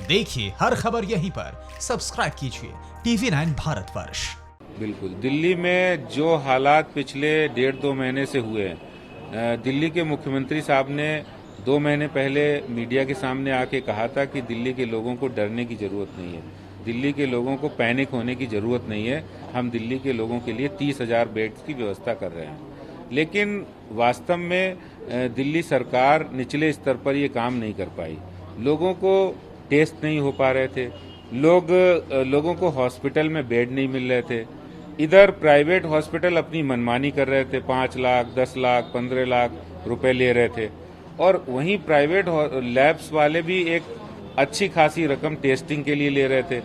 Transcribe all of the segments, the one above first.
देखिए हर खबर यहीं पर, सब्सक्राइब कीजिए TV9 भारतवर्ष। बिल्कुल, दिल्ली में जो हालात पिछले 1.5-2 महीने से हुए हैं, दिल्ली के मुख्यमंत्री साहब ने 2 महीने पहले मीडिया के सामने आके कहा था कि दिल्ली के लोगों को डरने की ज़रूरत नहीं है, दिल्ली के लोगों को पैनिक होने की ज़रूरत नहीं है। हम दिल्ली के लोगों के लिए 30,000 बेड्स की व्यवस्था कर रहे हैं। लेकिन वास्तव में दिल्ली सरकार निचले स्तर पर ये काम नहीं कर पाई। लोगों को टेस्ट नहीं हो पा रहे थे, लोगों को हॉस्पिटल में बेड नहीं मिल रहे थे। इधर प्राइवेट हॉस्पिटल अपनी मनमानी कर रहे थे, 5 लाख, 10 लाख, 15 लाख रुपए ले रहे थे, और वहीं प्राइवेट लैब्स वाले भी एक अच्छी खासी रकम टेस्टिंग के लिए ले रहे थे।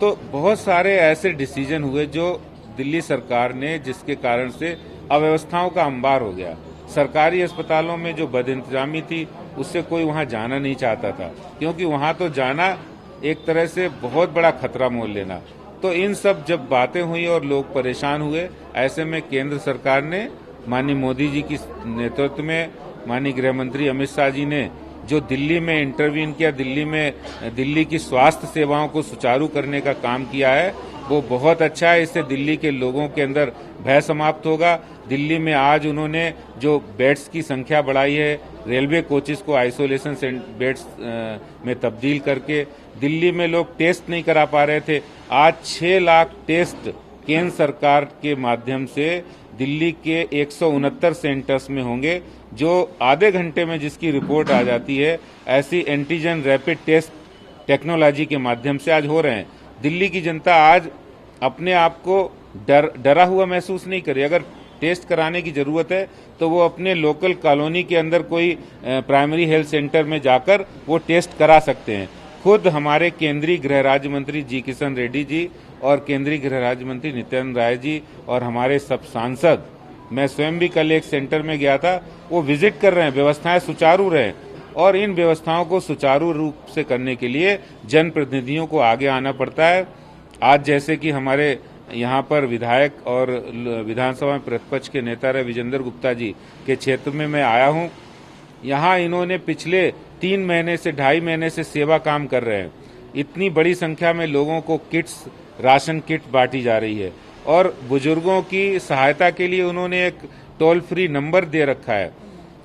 तो बहुत सारे ऐसे डिसीजन हुए जो दिल्ली सरकार ने, जिसके कारण से अव्यवस्थाओं का अंबार हो गया। सरकारी अस्पतालों में जो बदइंतजामी थी, उससे कोई वहां जाना नहीं चाहता था, क्योंकि वहां तो जाना एक तरह से बहुत बड़ा खतरा मोल लेना। तो इन सब जब बातें हुई और लोग परेशान हुए, ऐसे में केंद्र सरकार ने माननीय मोदी जी की नेतृत्व में माननीय गृह मंत्री अमित शाह जी ने जो दिल्ली में इंटरवीन किया, दिल्ली की स्वास्थ्य सेवाओं को सुचारू करने का काम किया है, वो बहुत अच्छा है। इससे दिल्ली के लोगों के अंदर भय समाप्त होगा। दिल्ली में आज उन्होंने जो बेड्स की संख्या बढ़ाई है, रेलवे कोचेस को आइसोलेशन बेड्स में तब्दील करके, दिल्ली में लोग टेस्ट नहीं करा पा रहे थे, आज 6 लाख टेस्ट केंद्र सरकार के माध्यम से दिल्ली के 169 सेंटर्स में होंगे, जो आधे घंटे में जिसकी रिपोर्ट आ जाती है, ऐसी एंटीजन रैपिड टेस्ट टेक्नोलॉजी के माध्यम से आज हो रहे हैं। दिल्ली की जनता आज अपने आप को डरा हुआ महसूस नहीं करे। अगर टेस्ट कराने की जरूरत है तो वो अपने लोकल कॉलोनी के अंदर कोई प्राइमरी हेल्थ सेंटर में जाकर वो टेस्ट करा सकते हैं। खुद हमारे केंद्रीय गृह राज्य मंत्री जी किशन रेड्डी जी और केंद्रीय गृह राज्य मंत्री नित्यानंद राय जी और हमारे सब सांसद, मैं स्वयं भी कल एक सेंटर में गया था, वो विजिट कर रहे हैं, व्यवस्थाएं सुचारू रहे। और इन व्यवस्थाओं को सुचारू रूप से करने के लिए जनप्रतिनिधियों को आगे आना पड़ता है। आज जैसे कि हमारे यहाँ पर विधायक और विधानसभा में प्रतिपक्ष के नेता रहे विजेंद्र गुप्ता जी के क्षेत्र में मैं आया हूँ। यहाँ इन्होंने पिछले 3 महीने से 2.5 महीने से सेवा काम कर रहे हैं। इतनी बड़ी संख्या में लोगों को किट्स, राशन किट बांटी जा रही है, और बुजुर्गों की सहायता के लिए उन्होंने एक टोल फ्री नंबर दे रखा है।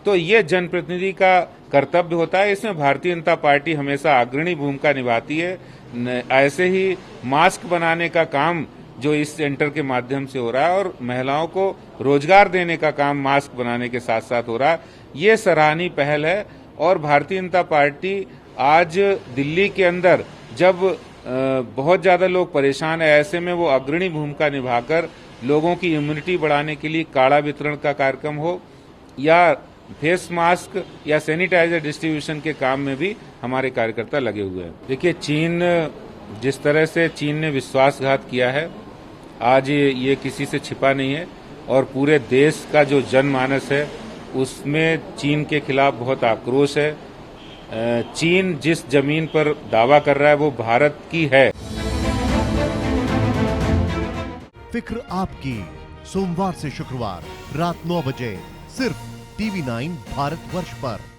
तो ये जनप्रतिनिधि का कर्तव्य होता है। इसमें भारतीय जनता पार्टी हमेशा अग्रणी भूमिका निभाती है। ऐसे ही मास्क बनाने का काम जो इस सेंटर के माध्यम से हो रहा है, और महिलाओं को रोजगार देने का काम मास्क बनाने के साथ साथ हो रहा है, ये सराहनीय पहल है। और भारतीय जनता पार्टी आज दिल्ली के अंदर जब बहुत ज्यादा लोग परेशान है, ऐसे में वो अग्रणी भूमिका निभाकर लोगों की इम्यूनिटी बढ़ाने के लिए काढ़ा वितरण का कार्यक्रम हो या फेस मास्क या सैनिटाइजर डिस्ट्रीब्यूशन के काम में भी हमारे कार्यकर्ता लगे हुए हैं। देखिए, जिस तरह से चीन ने विश्वासघात किया है, आज ये किसी से छिपा नहीं है, और पूरे देश का जो जनमानस है उसमें चीन के खिलाफ बहुत आक्रोश है। चीन जिस जमीन पर दावा कर रहा है वो भारत की है। फिक्र आपकी, सोमवार से शुक्रवार रात 9 बजे सिर्फ TV9 भारतवर्ष पर।